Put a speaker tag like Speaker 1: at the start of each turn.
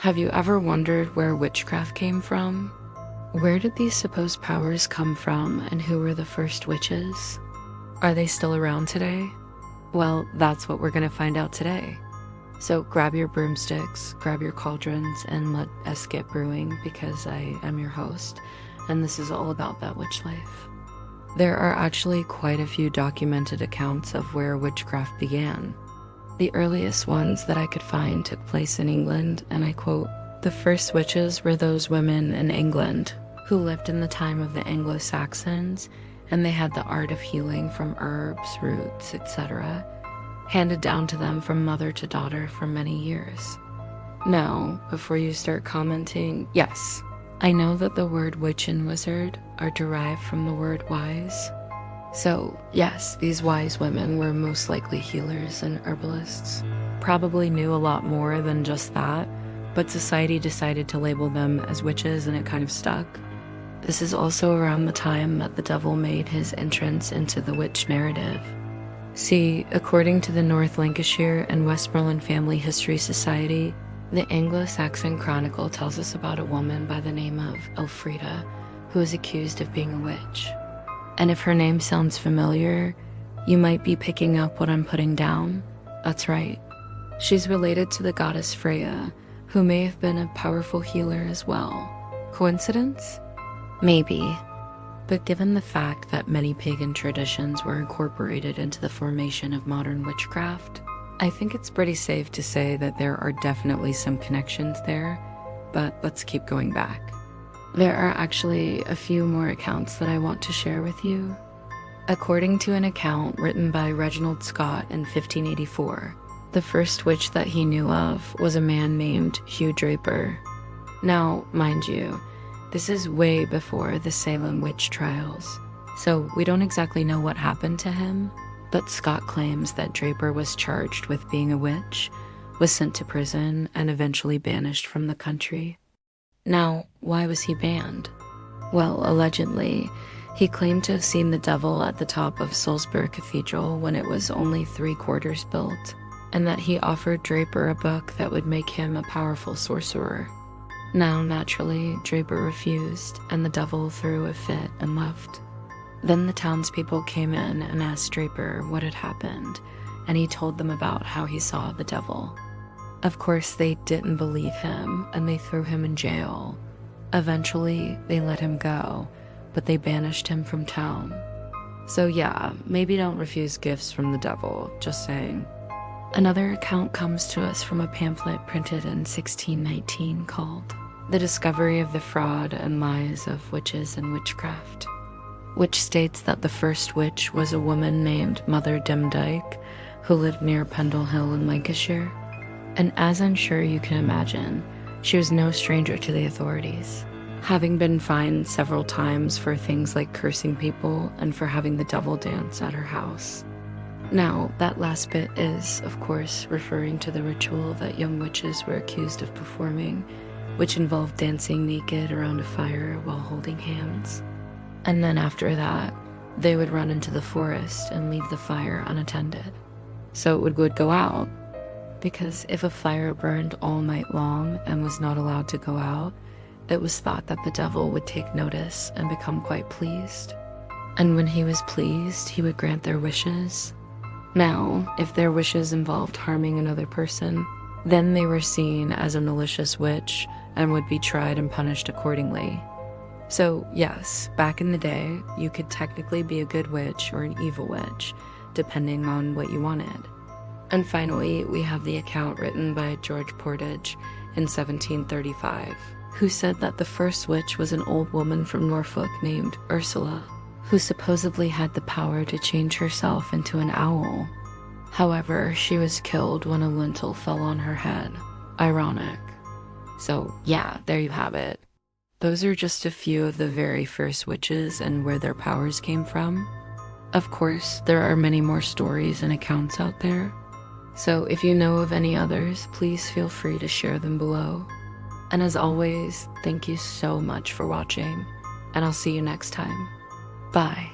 Speaker 1: Have you ever wondered where witchcraft came from? Where did these supposed powers come from, and who were the first witches? Are they still around today? Well, that's what we're gonna find out today. So grab your broomsticks, grab your cauldrons, and let us get brewing, because I am your host, and this is all about that witch life. There are actually quite a few documented accounts of where witchcraft began. The earliest ones that I could find took place in England, and I quote, "The first witches were those women in England who lived in the time of the Anglo-Saxons, and they had the art of healing from herbs, roots, etc., handed down to them from mother to daughter for many years." Now, before you start commenting, yes, I know that the word witch and wizard are derived from the word wise. So, yes, these wise women were most likely healers and herbalists. Probably knew a lot more than just that, but society decided to label them as witches and it kind of stuck. This is also around the time that the devil made his entrance into the witch narrative. See, according to the North Lancashire and Westmoreland Family History Society, the Anglo-Saxon Chronicle tells us about a woman by the name of Elfrida, who is accused of being a witch. And if her name sounds familiar, you might be picking up what I'm putting down. That's right. She's related to the goddess Freya, who may have been a powerful healer as well. Coincidence? Maybe. But given the fact that many pagan traditions were incorporated into the formation of modern witchcraft, I think it's pretty safe to say that there are definitely some connections there, but let's keep going back. There are actually a few more accounts that I want to share with you. According to an account written by Reginald Scott in 1584, the first witch that he knew of was a man named Hugh Draper. Now, mind you, this is way before the Salem witch trials, so we don't exactly know what happened to him, but Scott claims that Draper was charged with being a witch, was sent to prison, and eventually banished from the country. Now, why was he banned? Well, allegedly, he claimed to have seen the devil at the top of Salisbury Cathedral when it was only 3/4 built, and that he offered Draper a book that would make him a powerful sorcerer. Now, naturally, Draper refused, and the devil threw a fit and left. Then the townspeople came in and asked Draper what had happened, and he told them about how he saw the devil. Of course, they didn't believe him, and they threw him in jail. Eventually, they let him go, but they banished him from town. So yeah, maybe don't refuse gifts from the devil, just saying. Another account comes to us from a pamphlet printed in 1619 called The Discovery of the Fraud and Lies of Witches and Witchcraft, which states that the first witch was a woman named Mother Demdike, who lived near Pendle Hill in Lancashire. And as I'm sure you can imagine, she was no stranger to the authorities, having been fined several times for things like cursing people and for having the devil dance at her house. Now, that last bit is, of course, referring to the ritual that young witches were accused of performing, which involved dancing naked around a fire while holding hands. And then after that, they would run into the forest and leave the fire unattended. So it would go out, because if a fire burned all night long and was not allowed to go out, it was thought that the devil would take notice and become quite pleased. And when he was pleased, he would grant their wishes. Now, if their wishes involved harming another person, then they were seen as a malicious witch and would be tried and punished accordingly. So yes, back in the day, you could technically be a good witch or an evil witch, depending on what you wanted. And finally, we have the account written by George Portage in 1735, who said that the first witch was an old woman from Norfolk named Ursula, who supposedly had the power to change herself into an owl. However, she was killed when a lintel fell on her head. Ironic. So yeah, there you have it. Those are just a few of the very first witches and where their powers came from. Of course, there are many more stories and accounts out there. So if you know of any others, please feel free to share them below. And as always, thank you so much for watching, and I'll see you next time. Bye.